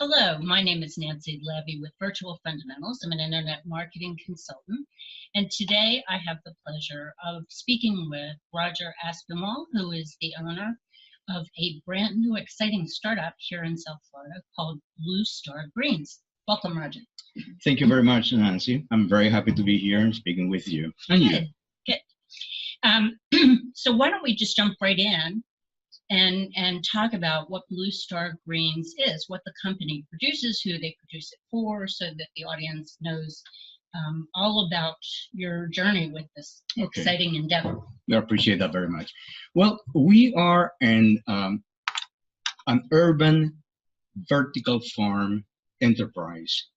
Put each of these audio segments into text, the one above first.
Hello, my name is Nancy Levy with Virtual Fundamentals. I'm an internet marketing consultant, and today I have the pleasure of speaking with Roger Aspinwall, who is the owner of a brand new exciting startup here in South Florida called BlueStar Greens. Welcome, Roger. Thank you very much, Nancy. I'm very happy to be here and speaking with you. And you. Good. So why don't we just jump right in and talk about what BlueStar Greens is, what the company produces, who they produce it for, so that the audience knows all about your journey with this exciting endeavor. I appreciate that very much. Well, we are an urban vertical farm enterprise.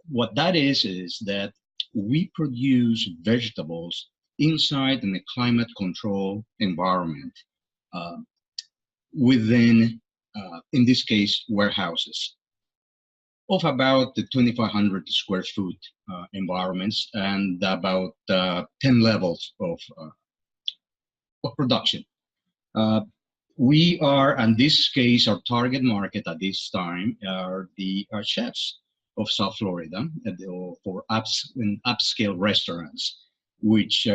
What that is that we produce vegetables inside in a climate control environment. Within, in this case, warehouses of about the 2,500 square foot environments and about 10 levels of production. We are, in this case, our target market at this time are the chefs of South Florida for upscale restaurants, which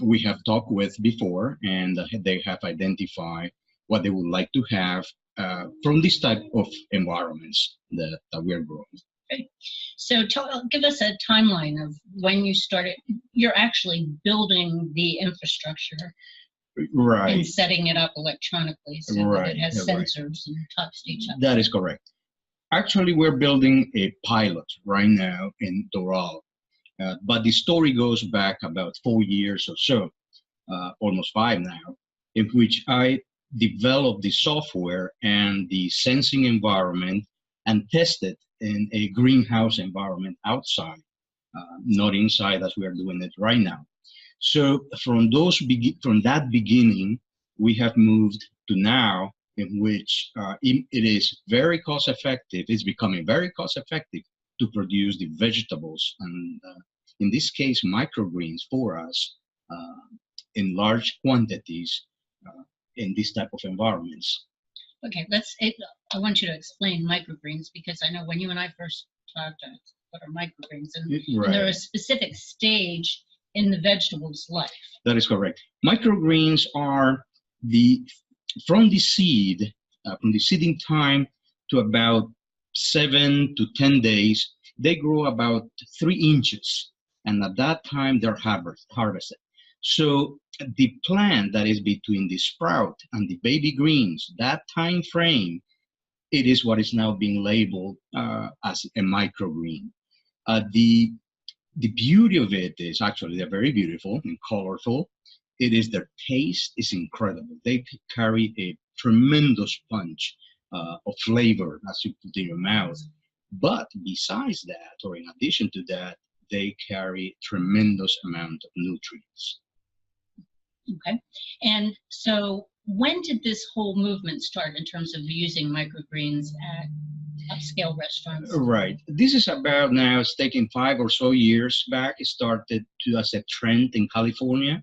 we have talked with before, and they have identified what they would like to have from this type of environments that we are growing. Okay. So give us a timeline of when you started. You're actually building the infrastructure, right, and setting it up electronically so that it has sensors and talks to each other. That is correct. Actually, we're building a pilot right now in Doral, but the story goes back about 4 years or so, almost 5 now, in which I developed the software and the sensing environment and tested in a greenhouse environment outside, not inside as we are doing it right now. So from that beginning, we have moved to now, in which it is very cost effective. It's becoming very cost effective to produce the vegetables, and in this case, microgreens for us in large quantities in this type of environments. Okay, I want you to explain microgreens, because I know when you and I first talked, what are microgreens, and they're a specific stage in the vegetable's life. That is correct. Microgreens are from the seeding time to about 7 to 10 days, they grow about 3 inches, and at that time they're harvested. So the plant that is between the sprout and the baby greens, that time frame, it is what is now being labeled as a microgreen. The beauty of it is actually they're very beautiful and colorful. Their taste is incredible. They carry a tremendous punch of flavor as you put in your mouth. But besides that, or in addition to that, they carry tremendous amount of nutrients. Okay. And so when did this whole movement start in terms of using microgreens at upscale restaurants? Right. This is about now, it's taking 5 or so years back. It started as a trend in California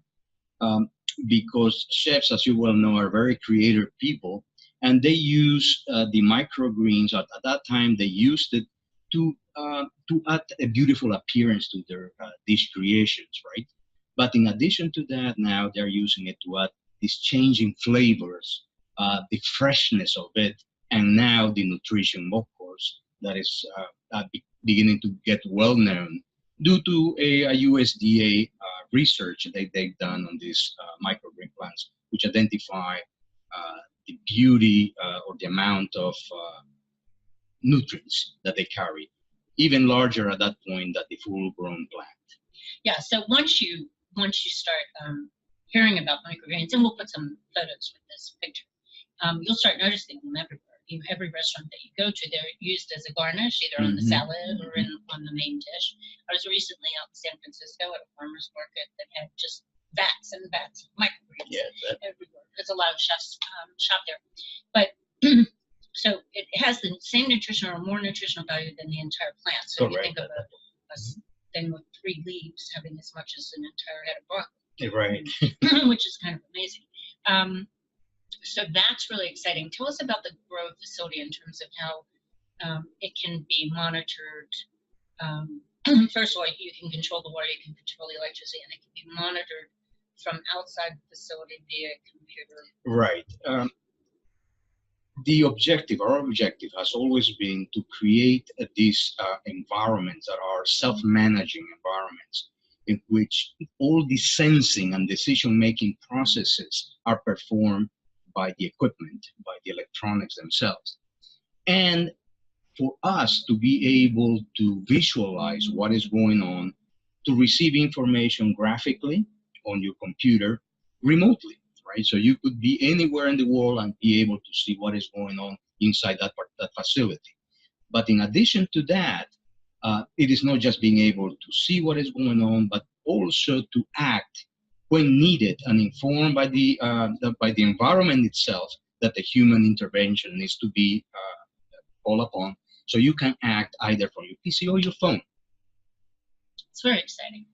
because chefs, as you well know, are very creative people, and they use the microgreens. At that time, they used it to add a beautiful appearance to their dish creations, right? But in addition to that, now they're using it to add these changing flavors, the freshness of it, and now the nutrition, of course, that is beginning to get well known due to a USDA research that they've done on these microgreen plants, which identify the beauty or the amount of nutrients that they carry, even larger at that point than the full-grown plant. Yeah. So once you start hearing about microgreens, and we'll put some photos with this picture, you'll start noticing them everywhere. Every restaurant that you go to, they're used as a garnish, either on the salad or on the main dish. I was recently out in San Francisco at a farmer's market that had just vats and vats of microgreens everywhere, because a lot of chefs shop there. But so it has the same nutritional or more nutritional value than the entire plant. So you think of a thing with 3 leaves having as much as an entire head of broccoli. Right. Which is kind of amazing. So that's really exciting. Tell us about the growth facility in terms of how It can be monitored. First of all, you can control the water, you can control the electricity, and it can be monitored from outside the facility via computer. Right. Our objective has always been to create these environments that are self-managing environments in which all the sensing and decision-making processes are performed by the equipment, by the electronics themselves. And for us to be able to visualize what is going on, to receive information graphically on your computer remotely, right? So you could be anywhere in the world and be able to see what is going on inside that facility. But in addition to that, it is not just being able to see what is going on, but also to act when needed and informed by the environment itself that the human intervention needs to be called upon. So you can act either from your PC or your phone. It's very exciting,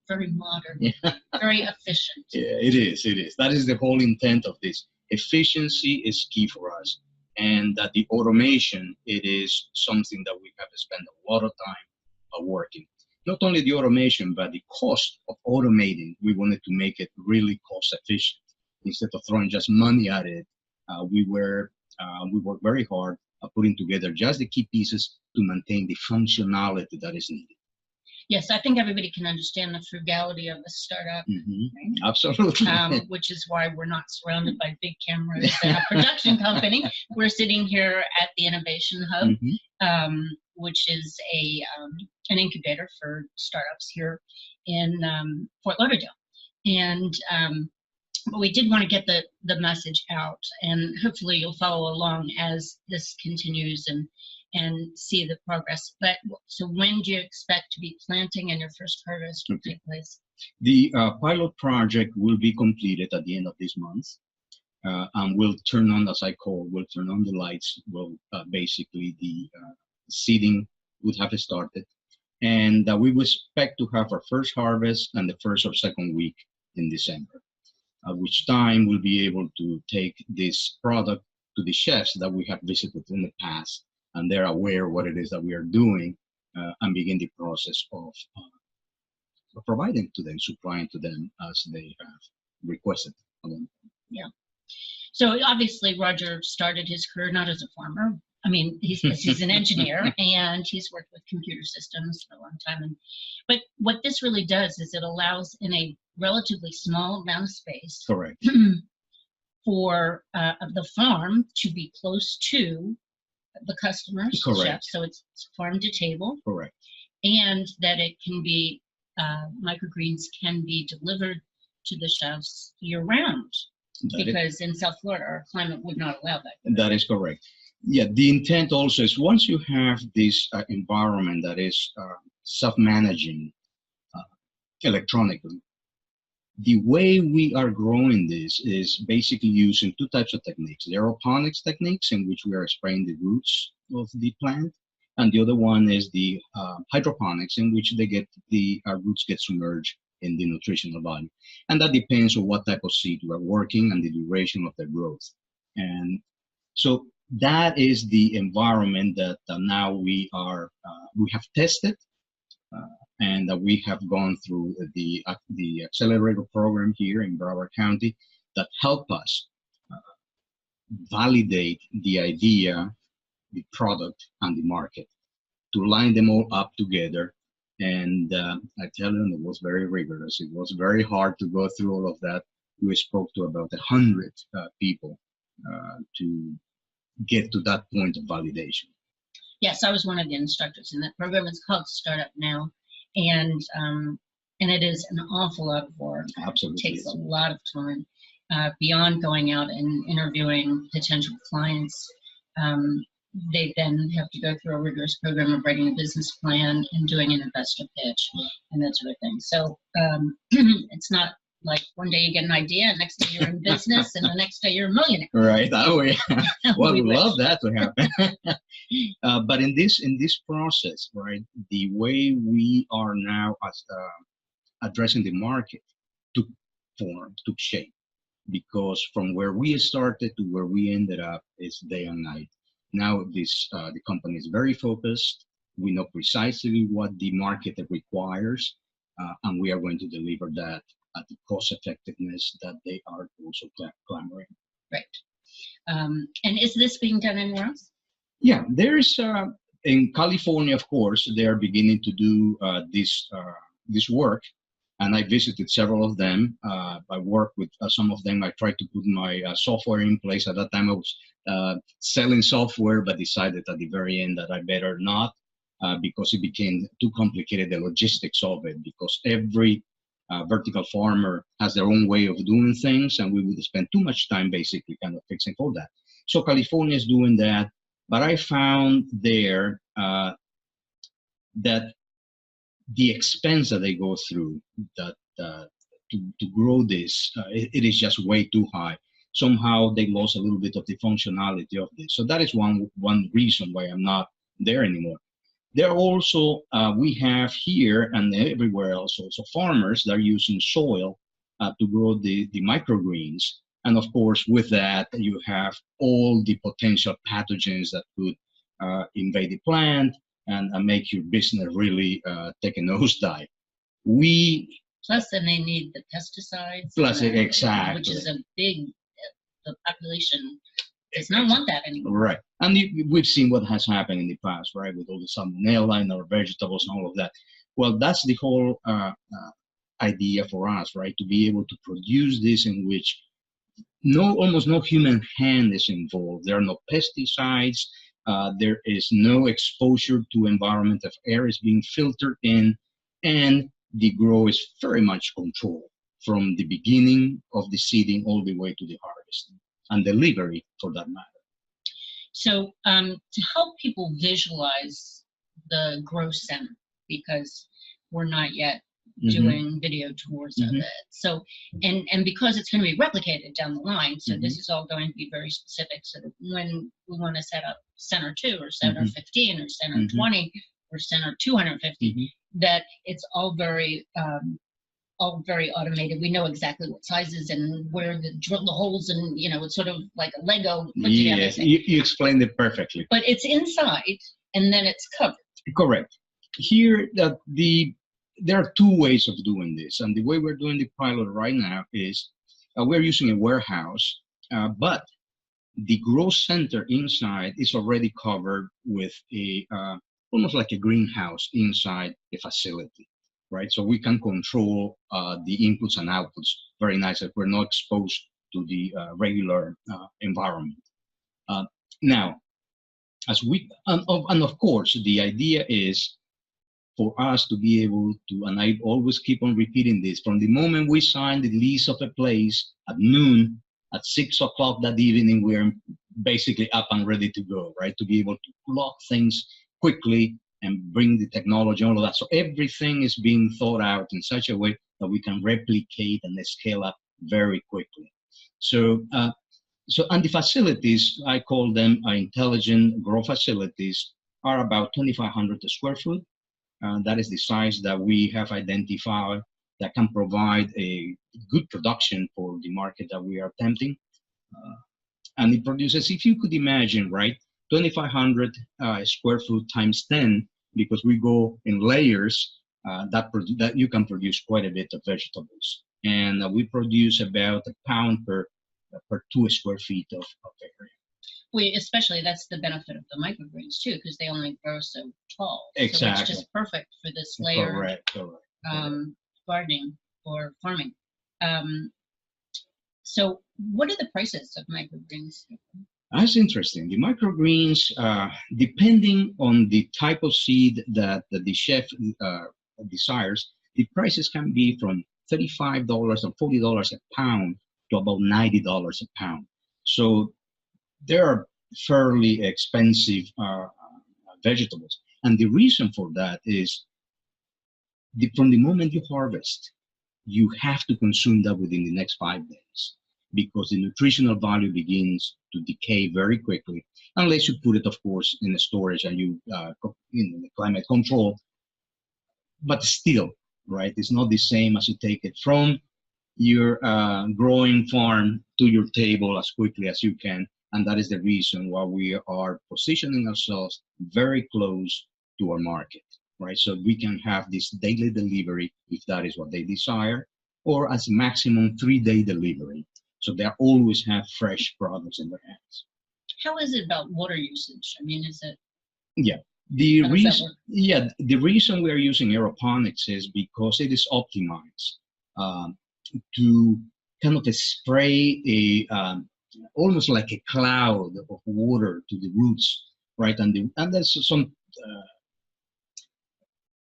very modern, very efficient. Yeah, it is. It is. That is the whole intent of this. Efficiency is key for us, and that the automation, it is something that we have to spend a lot of time working. Not only the automation, but the cost of automating. We wanted to make it really cost efficient. Instead of throwing just money at it, we worked very hard putting together just the key pieces to maintain the functionality that is needed. Yes, I think everybody can understand the frugality of a startup. Right? Absolutely. Which is why we're not surrounded by big cameras and a production company. We're sitting here at the Innovation Hub, which is an incubator for startups here in Fort Lauderdale. And but we did want to get the message out, and hopefully you'll follow along as this continues and see the progress. But so when do you expect to be planting and your first harvest will take place? The pilot project will be completed at the end of this month, and we'll turn on, as I call, we'll turn on the lights. Well, basically the seeding would have started, and we will expect to have our first harvest and the first or second week in December, at which time we'll be able to take this product to the chefs that we have visited in the past, and they're aware what it is that we are doing, and begin the process of providing to them, supplying to them as they have requested. Yeah. So obviously Roger started his career not as a farmer. I mean, he's an engineer and he's worked with computer systems for a long time. But what this really does is it allows in a relatively small amount of space, correct, for the farm to be close to the customers, correct, chefs. So it's farm to table, correct, and that it can be microgreens can be delivered to the chefs year round, because in South Florida our climate would not allow that. That is correct. Yeah, the intent also is once you have this environment that is self-managing electronically, the way we are growing this is basically using two types of techniques. The aeroponics techniques, in which we are spraying the roots of the plant, and the other one is the hydroponics, in which the roots get submerged in the nutritional value. And that depends on what type of seed you are working and the duration of their growth. And so that is the environment that now we have tested, and that we have gone through the accelerator program here in Broward County that help us validate the idea, the product, and the market, to line them all up together. And I tell them it was very rigorous. It was very hard to go through all of that. We spoke to about 100 people to get to that point of validation. Yes, I was one of the instructors in that program. It's called Startup Now, and it is an awful lot of work. Absolutely, it takes a lot of time beyond going out and interviewing potential clients. They then have to go through a rigorous program of writing a business plan and doing an investor pitch and that sort of thing. So it's not like one day you get an idea, and next day you're in business, and the next day you're a millionaire. Right. Oh yeah. Well, we love that to happen. But in this process, right, the way we are now addressing the market took shape, because from where we started to where we ended up is day and night. Now the company is very focused. We know precisely what the market requires, and we are going to deliver that at the cost effectiveness that they are also clamoring. Right. And is this being done anywhere else? Yeah, there's in California, of course, they are beginning to do this work, and I visited several of them. I worked with some of them. I tried to put my software in place. At that time, I was selling software, but decided at the very end that I better not, because it became too complicated, the logistics of it, because every vertical farmer has their own way of doing things, and we would spend too much time basically kind of fixing for that. So California is doing that, but I found there that the expense that they go through that to grow this, it is just way too high. Somehow they lost a little bit of the functionality of this. So that is one reason why I'm not there anymore. There are also, we have here and everywhere else also farmers that are using soil to grow the microgreens. And of course, with that, you have all the potential pathogens that could invade the plant and make your business really take a nosedive. Plus, then they need the pesticides. Plus, exactly. Which is a big, the population does not want that anymore. Right. And we've seen what has happened in the past, right, with all the salmonella in our vegetables and all of that. Well, that's the whole idea for us, right, to be able to produce this in which almost no human hand is involved. There are no pesticides. There is no exposure to environment. If air is being filtered in, and the grow is very much controlled from the beginning of the seeding all the way to the harvest and delivery, for that matter. So to help people visualize the grow center, because we're not yet doing video tours of it. So, and because it's going to be replicated down the line, so this is all going to be very specific, so that when we want to set up center 2 or center 15 or center 20 or center 250, that it's all very automated. We know exactly what sizes and where to drill the holes, and it's sort of like a Lego put together. Yes, you explained it perfectly. But it's inside and then it's covered. Correct. Here, there are two ways of doing this, and the way we're doing the pilot right now is we're using a warehouse, but the grow center inside is already covered with a almost like a greenhouse inside the facility, right? So we can control the inputs and outputs very nicely. We're not exposed to the regular environment. Now, as we and of course, the idea is for us to be able to, and I always keep on repeating this, from the moment we sign the lease of a place at noon, at 6 o'clock that evening, we're basically up and ready to go, right? To be able to plug things quickly and bring the technology and all of that. So everything is being thought out in such a way that we can replicate and scale up very quickly. So, and the facilities, I call them intelligent grow facilities, are about 2,500 square foot. That is the size that we have identified that can provide a good production for the market that we are attempting. And it produces, if you could imagine, right, 2,500 square foot times 10, because we go in layers, that you can produce quite a bit of vegetables. And we produce about a pound per 2 square feet of area. Especially that's the benefit of the microgreens too, because they only grow so tall. Exactly. So it's just perfect for this layer correct. gardening or farming. So what are the prices of microgreens? That's interesting. The microgreens, depending on the type of seed that the chef desires, the prices can be from $35 or $40 a pound to about $90 a pound. So they are fairly expensive vegetables. And the reason for that is from the moment you harvest, you have to consume that within the next 5 days, because the nutritional value begins to decay very quickly, unless you put it, of course, in the storage and you in the climate control. But still, right, it's not the same as you take it from your growing farm to your table as quickly as you can And that is the reason why we are positioning ourselves very close to our market, right? So we can have this daily delivery if that is what they desire, or as maximum 3-day delivery. So they always have fresh products in their hands. How is it about water usage? I mean, is it? Yeah. The reason we are using aeroponics is because it is optimized to kind of spray almost like a cloud of water to the roots, right? And there's some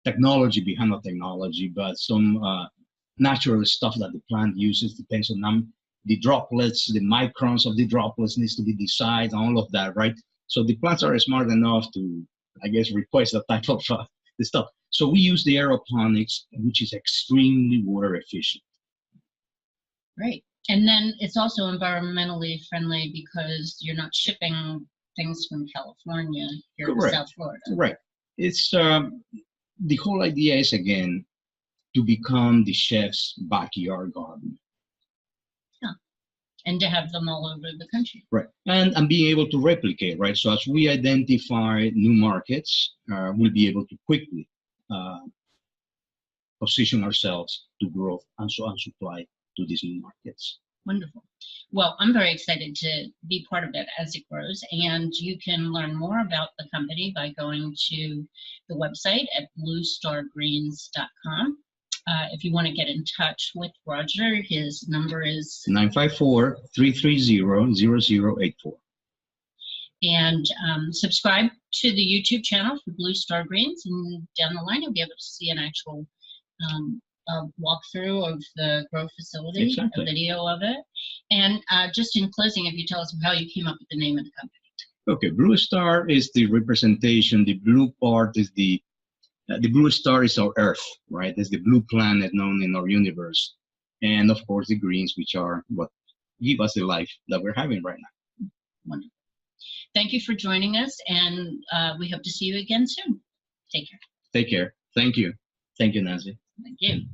technology behind the technology, but some natural stuff that the plant uses depends on the droplets, the microns of the droplets needs to be decided, all of that, right? So the plants are smart enough to, I guess, request that type of the stuff. So we use the aeroponics, which is extremely water efficient. Right. And then it's also environmentally friendly because you're not shipping things from California here to South Florida. Right. It's the whole idea is, again, to become the chef's backyard garden. Yeah. And to have them all over the country. Right. And being able to replicate, right? So as we identify new markets, we'll be able to quickly position ourselves to grow and supply to these new markets. Wonderful. Well, I'm very excited to be part of it as it grows, and you can learn more about the company by going to the website at bluestargreens.com. If you want to get in touch with Roger, his number is 954-330-0084. And subscribe to the YouTube channel for BlueStar Greens, and down the line you'll be able to see an actual walkthrough of the grow facility, exactly. A video of it. And just in closing, if you tell us how you came up with the name of the company. Okay, BlueStar is the representation. The blue part is the blue star is our Earth, right? It's the blue planet known in our universe. And of course, the greens, which are what give us the life that we're having right now. Wonderful. Thank you for joining us, and we hope to see you again soon. Take care. Take care. Thank you. Thank you, Nancy. Thank you.